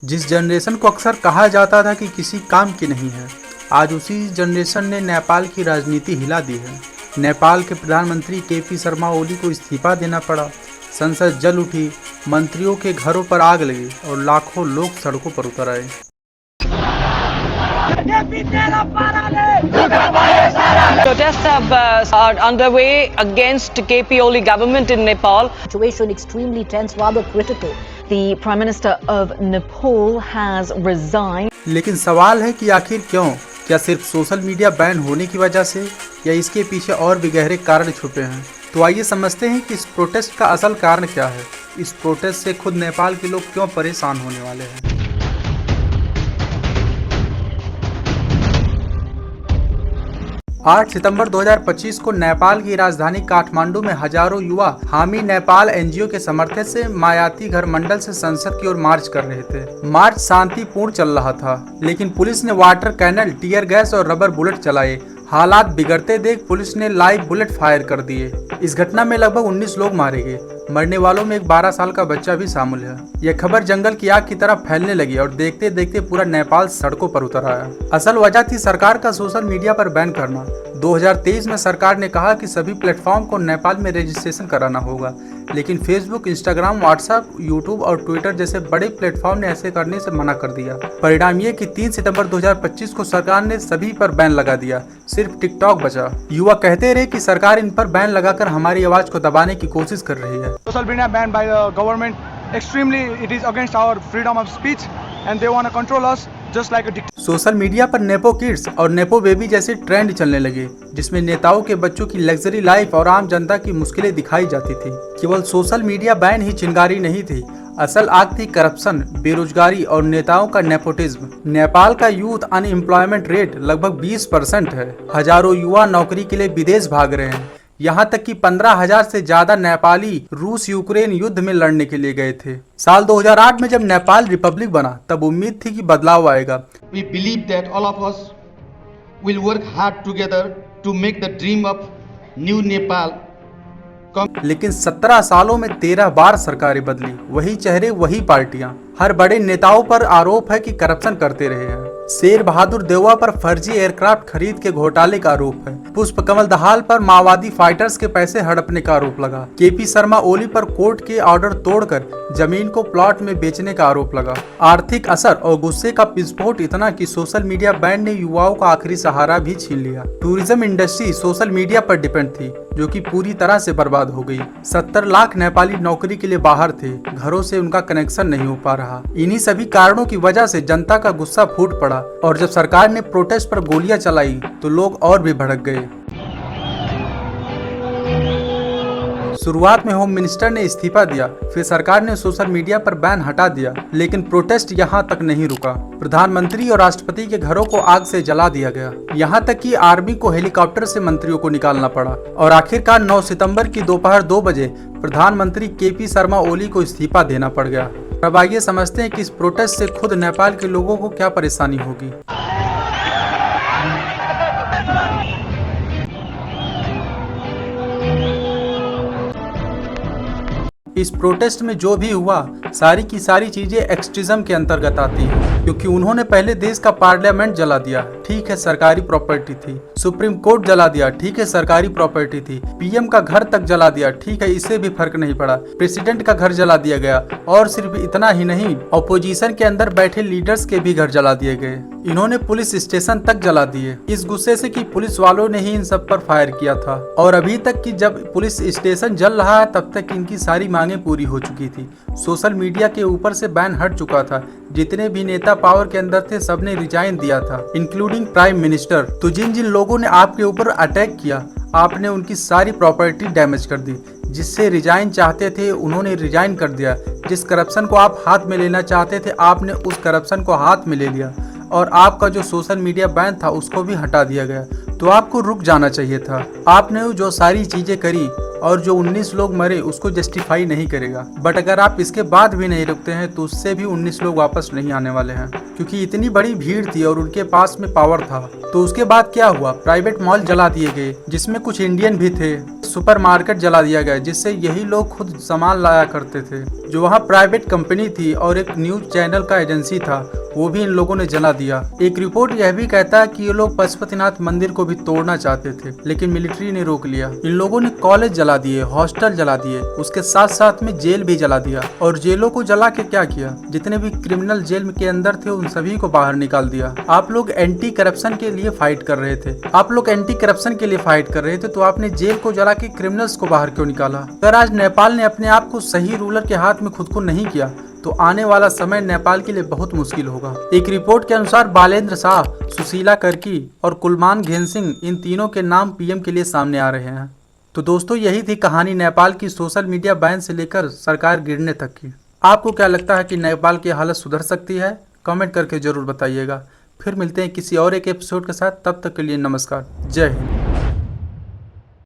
जिस जनरेशन को अक्सर कहा जाता था कि किसी काम की नहीं है, आज उसी जनरेशन ने नेपाल की राजनीति हिला दी है। नेपाल के प्रधानमंत्री केपी शर्मा ओली को इस्तीफा देना पड़ा, संसद जल उठी, मंत्रियों के घरों पर आग लगी और लाखों लोग सड़कों पर उतर आए। Protests are underway against KP Oli government in Nepal. Situation extremely tense, rather critical. The Prime Minister of Nepal has resigned. लेकिन सवाल है कि आखिर क्यों? क्या सिर्फ सोशल मीडिया बैन होने की वजह से, या इसके पीछे और भी गहरे कारण छुपे हैं? तो आइए समझते हैं कि इस प्रोटेस्ट का असल कारण क्या है। इस प्रोटेस्ट से खुद नेपाल के लोग क्यों परेशान होने वाले हैं। 8 सितंबर 2025 को नेपाल की राजधानी काठमांडू में हजारों युवा हामी नेपाल एनजीओ के समर्थन से मायाती घर मंडल से संसद की ओर मार्च कर रहे थे। मार्च शांतिपूर्ण चल रहा था, लेकिन पुलिस ने वाटर कैनल, टीयर गैस और रबर बुलेट चलाए। हालात बिगड़ते देख पुलिस ने लाइव बुलेट फायर कर दिए। इस घटना में लगभग 19 लोग मारे गए। मरने वालों में एक 12 साल का बच्चा भी शामिल है। यह खबर जंगल की आग की तरह फैलने लगी और देखते देखते पूरा नेपाल सड़कों पर उतर आया। असल वजह थी सरकार का सोशल मीडिया पर बैन करना। 2023 में सरकार ने कहा कि सभी प्लेटफॉर्म को नेपाल में रजिस्ट्रेशन कराना होगा, लेकिन फेसबुक, इंस्टाग्राम, व्हाट्सएप, यूट्यूब और ट्विटर जैसे बड़े प्लेटफॉर्म ने ऐसे करने से मना कर दिया। परिणाम ये कि 3 सितंबर 2025 को सरकार ने सभी पर बैन लगा दिया, सिर्फ टिकटॉक बचा। युवा कहते रहे कि सरकार इन पर बैन लगाकर हमारी आवाज को दबाने की कोशिश कर रही है। Social media banned by the government, extremely it is against our freedom of speech and they want to control us just like a dictator. Social media पर नेपो किड्स और नेपो बेबी जैसे ट्रेंड चलने लगे, जिसमें नेताओं के बच्चों की लग्जरी लाइफ और आम जनता की मुश्किलें दिखाई जाती थी। केवल सोशल मीडिया बैन ही चिंगारी नहीं थी, असल आग थी करप्शन, बेरोजगारी और नेताओं का नेपोटिज्म। नेपाल का यूथ अनएम्प्लॉयमेंट रेट लगभग 20% है। हजारों युवा नौकरी के लिए विदेश भाग रहे हैं। यहाँ तक कि 15,000 से ज्यादा नेपाली रूस यूक्रेन युद्ध में लड़ने के लिए गए थे। साल 2008 में जब नेपाल रिपब्लिक बना, तब उम्मीद थी कि बदलाव आएगा। We believe that all of us will work hard together to make the dream of new Nepal come. लेकिन 17 सालों में 13 बार सरकारें बदली, वही चेहरे, वही पार्टियां। हर बड़े नेताओं पर आरोप है कि करप्शन करते रहे हैं। शेर बहादुर देउवा पर फर्जी एयरक्राफ्ट खरीद के घोटाले का आरोप है। पुष्प कमल दहाल पर माओवादी फाइटर्स के पैसे हड़पने का आरोप लगा। केपी शर्मा ओली पर कोर्ट के ऑर्डर तोड़कर जमीन को प्लॉट में बेचने का आरोप लगा। आर्थिक असर और गुस्से का विस्फोट इतना कि सोशल मीडिया बैन ने युवाओं का आखिरी सहारा भी छीन लिया। टूरिज्म इंडस्ट्री सोशल मीडिया पर डिपेंड थी, जो कि पूरी तरह से बर्बाद हो गई। 70 लाख नेपाली नौकरी के लिए बाहर थे, घरों से उनका कनेक्शन नहीं हो पा रहा। इन्हीं सभी कारणों की वजह से जनता का गुस्सा फूट पड़ा और जब सरकार ने प्रोटेस्ट पर गोलियां चलाई तो लोग और भी भड़क गए। शुरुआत में होम मिनिस्टर ने इस्तीफा दिया, फिर सरकार ने सोशल मीडिया पर बैन हटा दिया, लेकिन प्रोटेस्ट यहां तक नहीं रुका। प्रधानमंत्री और राष्ट्रपति के घरों को आग से जला दिया गया, यहां तक कि आर्मी को हेलीकॉप्टर से मंत्रियों को निकालना पड़ा और आखिरकार 9 सितंबर की दोपहर 2 बजे प्रधानमंत्री केपी शर्मा ओली को इस्तीफा देना पड़ गया। अब आइए समझते हैं कि इस प्रोटेस्ट से खुद नेपाल के लोगों को क्या परेशानी होगी। इस प्रोटेस्ट में जो भी हुआ, सारी की सारी चीजें एक्सट्रीज्म के अंतर्गत आती हैं, क्योंकि उन्होंने पहले देश का पार्लियामेंट जला दिया, ठीक है सरकारी प्रॉपर्टी थी। सुप्रीम कोर्ट जला दिया, ठीक है सरकारी प्रॉपर्टी थी। पीएम का घर तक जला दिया, ठीक है इससे भी फर्क नहीं पड़ा। प्रेसिडेंट का घर जला दिया गया और सिर्फ इतना ही नहीं, ऑपोजिशन के अंदर बैठे लीडर्स के भी घर जला दिए गए। इन्होंने पुलिस स्टेशन तक जला दिए, इस गुस्से से कि पुलिस वालों ने ही इन सब पर फायर किया था। और अभी तक कि जब पुलिस स्टेशन जल रहा है, तब तक इनकी सारी मांगें पूरी हो चुकी थी। सोशल मीडिया के ऊपर से बैन हट चुका था। जितने भी नेता पावर के अंदर थे, सबने रिजाइन दिया था, इंक्लूडिंग प्राइम मिनिस्टर। तो जिन जिन लोगों ने आपके ऊपर अटैक किया, आपने उनकी सारी प्रॉपर्टी डैमेज कर दी। जिससे रिजाइन चाहते थे, उन्होंने रिजाइन कर दिया। जिस करप्शन को आप हाथ में लेना चाहते थे, आपने उस करप्शन को हाथ में ले लिया और आपका जो सोशल मीडिया बैन था, उसको भी हटा दिया गया। तो आपको रुक जाना चाहिए था। आपने जो सारी चीजें करी और जो 19 लोग मरे, उसको जस्टिफाई नहीं करेगा। बट अगर आप इसके बाद भी नहीं रुकते हैं, तो उससे भी 19 लोग वापस नहीं आने वाले हैं, क्योंकि इतनी बड़ी भीड़ थी और उनके पास में पावर था। तो उसके बाद क्या हुआ? प्राइवेट मॉल जला दिए गए, जिसमें कुछ इंडियन भी थे। सुपरमार्केट जला दिया गया, जिससे यही लोग खुद सामान लाया करते थे। जो वहाँ प्राइवेट कंपनी थी और एक न्यूज चैनल का एजेंसी था, वो भी इन लोगों ने जला दिया। एक रिपोर्ट यह भी कहता है कि ये लोग पशुपतिनाथ मंदिर को भी तोड़ना चाहते थे, लेकिन मिलिट्री ने रोक लिया। इन लोगों ने कॉलेज जला दिए, हॉस्टल जला दिए, उसके साथ साथ में जेल भी जला दिया। और जेलों को जला के क्या किया, जितने भी क्रिमिनल जेल के अंदर थे उन सभी को बाहर निकाल दिया। आप लोग एंटी करप्शन के लिए फाइट कर रहे थे, कर रहे थे, तो आपने जेल को जला के क्रिमिनल्स को बाहर क्यों निकाला? अगर आज नेपाल ने अपने आप को सही रूलर के हाथ में खुद को नहीं किया, तो आने वाला समय नेपाल के लिए बहुत मुश्किल होगा। एक रिपोर्ट के अनुसार बालेंद्र शाह, सुशीला कर्की और कुलमान घेनसिंह, इन तीनों के नाम पीएम के लिए सामने आ रहे हैं। तो दोस्तों, यही थी कहानी नेपाल की सोशल मीडिया बैन से लेकर सरकार गिरने तक की। आपको क्या लगता है कि नेपाल की हालत सुधर सकती है? कमेंट करके जरूर बताइएगा। फिर मिलते हैं किसी और एक एपिसोड के साथ, तब तक के लिए नमस्कार, जय हिंद।